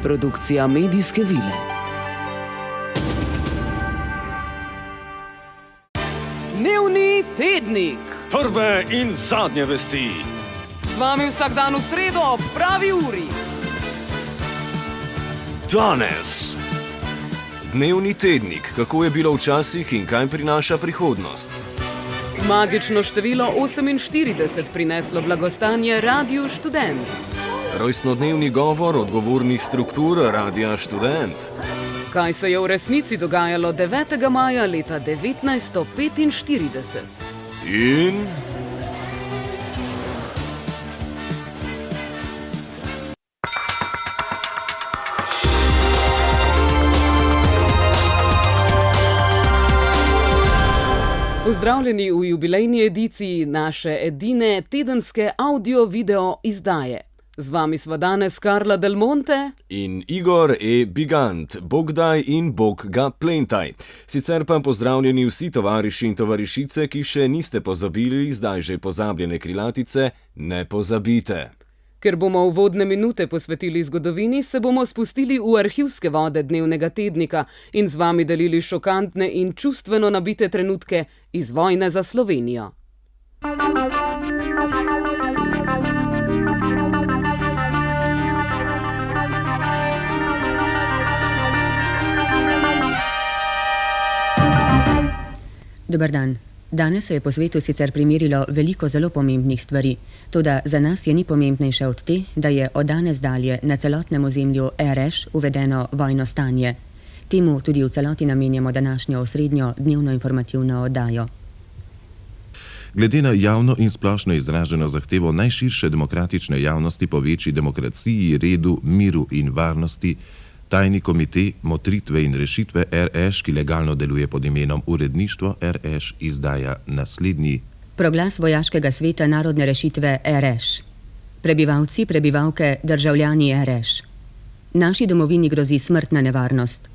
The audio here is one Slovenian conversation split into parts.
Produkcija medijske vile. Dnevni tednik. Prve in zadnje vesti. Z vami vsak dan v sredo ob pravi uri. Danes. Dnevni tednik, kako je bilo včasih in kaj prinaša prihodnost. Magično število 48 prineslo blagostanje Radiu Študent. Rojstnodnevni govor odgovornih struktur Radia Študent. Kaj se je v resnici dogajalo 9. maja leta 1945? In... Pozdravljeni v jubilejni ediciji naše edine tedenske audio-video izdaje. Z vami sva danes Karla Del Monte in Igor E. Bigant, Bogdaj in Bog ga plentaj. Sicer pa pozdravljeni vsi tovariši in tovarišice, ki še niste pozabili zdaj že pozabljene krilatice, ne pozabite. Ker bomo uvodne minute posvetili zgodovini, se bomo spustili v arhivske vode dnevnega tednika in z vami delili šokantne in čustveno nabite trenutke iz vojne za Slovenijo. Dobar dan. Danes se je po svetu sicer primerilo veliko zelo pomembnih stvari, toda za nas je ni pomembnejše od te, da je od danes dalje na celotnem ozemlju RŠ uvedeno vojno stanje. Temu tudi v celoti namenjamo današnjo osrednjo dnevno informativno oddajo. Glede na javno in splošno izraženo zahtevo najširše demokratične javnosti po večji demokraciji, redu, miru in varnosti, Tajni komite Motritve in rešitve RŠ, ki legalno deluje pod imenom Uredništvo RŠ, izdaja naslednji proglas Vojaškega sveta narodne rešitve RŠ. Prebivalci, prebivalke, državljani RŠ. Naši domovini grozi smrtna nevarnost.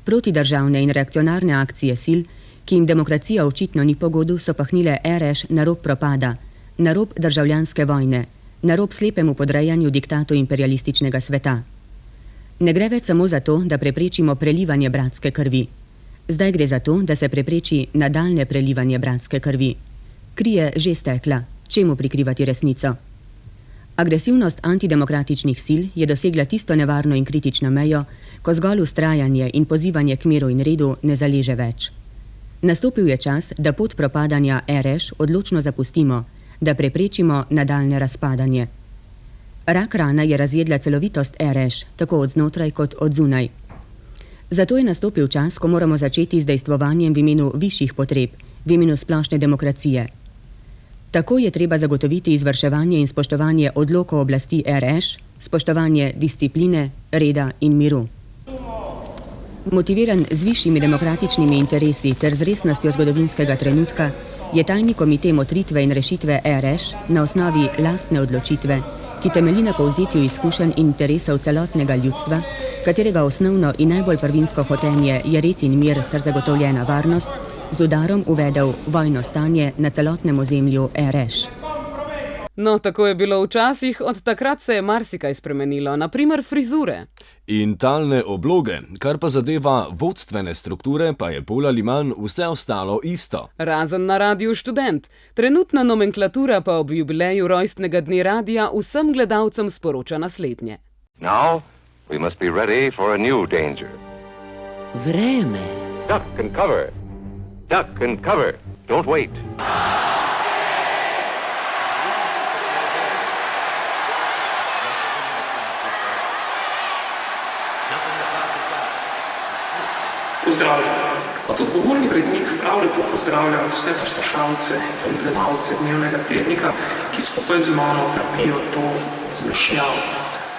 Protidržavne in reakcionarne akcije sil, ki jim demokracija očitno ni pogodu, so pahnile RŠ na rob propada, na rob državljanske vojne, na rob slepemu podrejanju diktatu imperialističnega sveta. Ne gre več samo za to, da preprečimo prelivanje bratske krvi. Zdaj gre za to, da se prepreči nadaljne prelivanje bratske krvi. Kri je že stekla, čemu prikrivati resnico? Agresivnost antidemokratičnih sil je dosegla tisto nevarno in kritično mejo, ko zgolj vztrajanje in pozivanje k miru in redu ne zaleže več. Nastopil je čas, da pot propadanja RŠ odločno zapustimo, da preprečimo nadaljne razpadanje. Rak rana je razjedla celovitost RŠ, tako od znotraj kot od zunaj. Zato je nastopil čas, ko moramo začeti z dejstvovanjem v imenu višjih potreb, v imenu splošne demokracije. Tako je treba zagotoviti izvrševanje in spoštovanje odlokov oblasti RŠ, spoštovanje discipline, reda in miru. Motiviran z višjimi demokratičnimi interesi ter z resnostjo zgodovinskega trenutka, je Tajni komite Motritve in rešitve RŠ na osnovi lastne odločitve, ki temelji na povzetju izkušenj in interesov celotnega ljudstva, katerega osnovno in najbolj prvinsko hotenje je red in mir ter zagotovljena varnost, z udarom uvedel vojno stanje na celotnem ozemlju RŠ. No, tako je bilo včasih, od takrat se je marsikaj spremenilo, na primer frizure. In talne obloge, kar pa zadeva vodstvene strukture, pa je bolj ali manj vse ostalo isto. Razen na Radiu Študent. Trenutna nomenklatura pa ob jubileju rojstnega dne radia vsem gledalcem sporoča naslednje. Now we must be ready for a new danger. Vreme. Duck and cover. Duck and cover. Don't wait. Pozdravljeni. Kot odgovorni urednik prav lepo pozdravljam vse poslušalce in gledalce dnevnega tednika, ki skupaj z mano trpijo to zmešnjavo.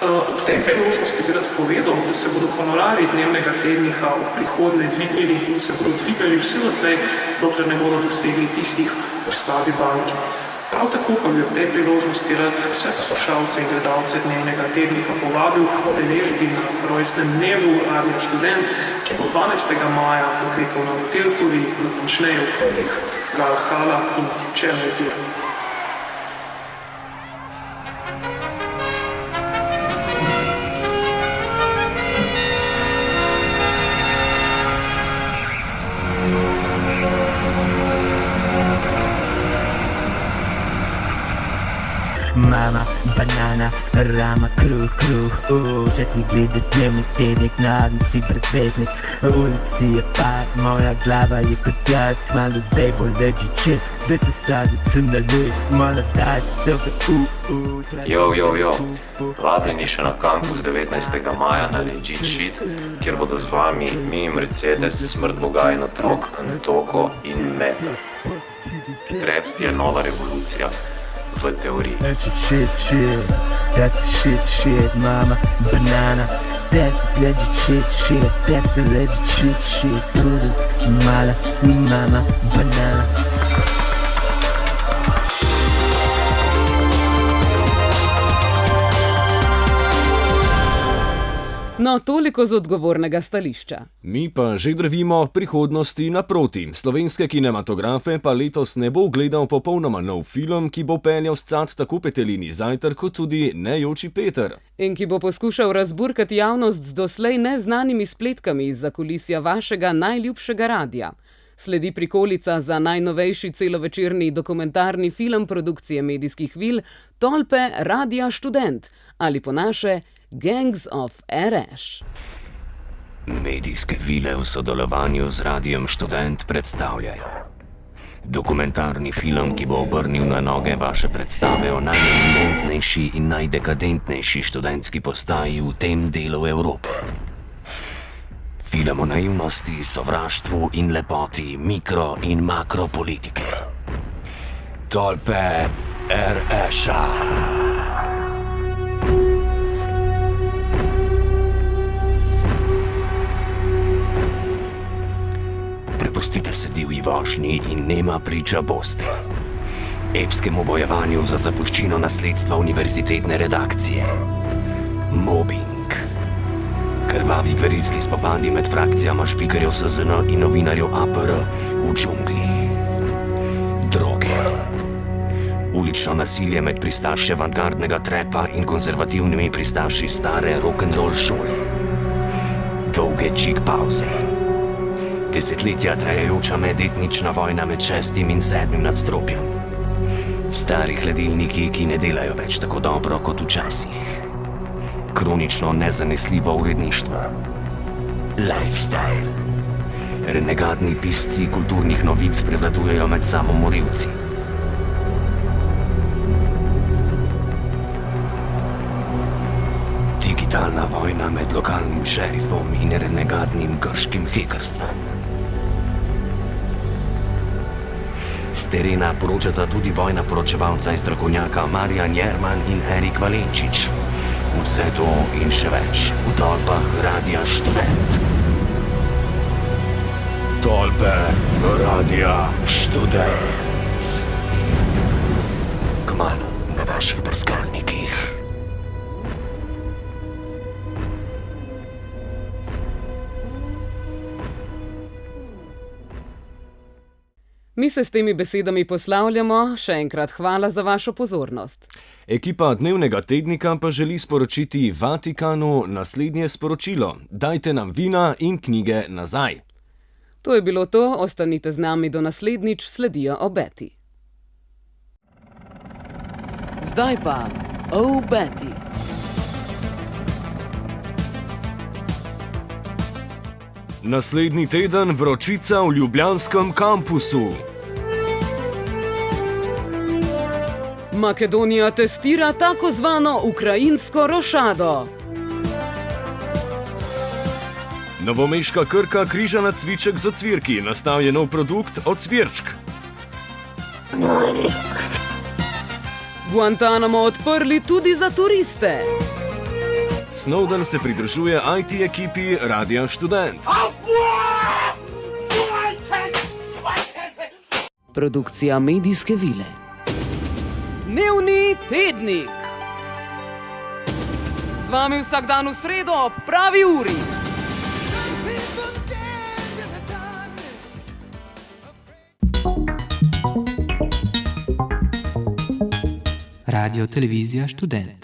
Ob tej priložnosti bi rad povedal, da se bodo honorarji dnevnega tednika v prihodnje dvignili in se bodo dvigali vse odtlej, dokler ne bodo dosegli tistih v slabi banki. Prav tako pa bi ob tej priložnosti rad vse poslušalce in gledalce dnevnega tednika povabil k udeležbi na rojstnem dnevu Radia Študent, ki bo 12. maja potekal na Metelkovi, natančneje v okoljih Valhalla in Černezija. mama, banana, rama, kruh, če ti gledaš dnevni tednik, naden si predsednik, ulici je pad, moja glava je kot jaz, kmalu dej bo leži, da se sadicem naljuj, malo dać, Jo, vabljeni še na kampus 19. maja na Legit Shit, kjer bodo z vami mi, Mercedes, Smrt Boga in otrok, Antoko in Meta. Trap je nova revolucija v teoriji. Shit, that's shit, mama, banana, that's legit shit, that's the legit shit, mala, mama, banana. No, toliko z odgovornega stališča. Mi pa že drvimo prihodnosti naproti. Slovenske kinematografe pa letos ne bo gledal popolnoma nov film, ki bo peljal scat tako Petelini Zajtrk kot tudi Nejoči Peter. In ki bo poskušal razburkati javnost z doslej neznanimi spletkami iz zakulisja vašega najljubšega radia. Sledi prikolica za najnovejši celovečerni dokumentarni film produkcije Medijskih vil Tolpe Radia Študent ali po naše Gangs of RS. Medijske vile v sodelovanju z Radijem Študent predstavljajo dokumentarni film, ki bo obrnil na noge vaše predstave o najeminentnejši in najdekadentnejši študentski postaji v tem delu Evrope. Film o naivnosti, sovraštvu in lepoti mikro- in makropolitike. Tolpe RS-a. Prepustite se divji vožnji in nema priča boste. Epskemu bojevanju za zapuščino nasledstva univerzitetne redakcije. Mobbing. Krvavi gverilski spopadi med frakcijama špikarjev SZN in novinarjev APR v džungli. Droge. Ulično nasilje med pristaši avantgardnega trepa in konzervativnimi pristaši stare rock'n'roll šole. Dolge čik pauze. Desetletja trajajoča medetnična vojna med 6. in 7. nadstropjem. Stari hladilniki, ki ne delajo več tako dobro kot včasih. Kronično nezanesljivo uredništvo. Lifestyle. Renegadni pisci kulturnih novic prevladujejo med samomorilci. Digitalna vojna med lokalnim šerifom in renegadnim grškim hekerstvom. Z terena poročata tudi vojna poročevalca in strokovnjaka Marjan Jerman in Erik Valenčič. Vse to in še več v Tolpah Radia Študent. Tolpe Radia Študent. Kmalu na vaših brskalnikih. Mi se s temi besedami poslavljamo, še enkrat hvala za vašo pozornost. Ekipa Dnevnega tednika pa želi sporočiti Vatikanu naslednje sporočilo. Dajte nam vina in knjige nazaj. To je bilo to, ostanite z nami do naslednjič, sledijo obeti. Zdaj pa obeti. Naslednji teden vročica v ljubljanskem kampusu. Makedonija testira tako zvano ukrajinsko rošado. Novomeška Krka križa na cviček z ocvirki. Nastal je nov produkt od cvirčk. Guantanamo odprli tudi za turiste. Snowden se pridružuje IT ekipi Radia Študent. Produkcija Medijske vile. Dnevni tednik. Z vami vsak dan v sredo ob pravi uri. Radio Televizija Študent.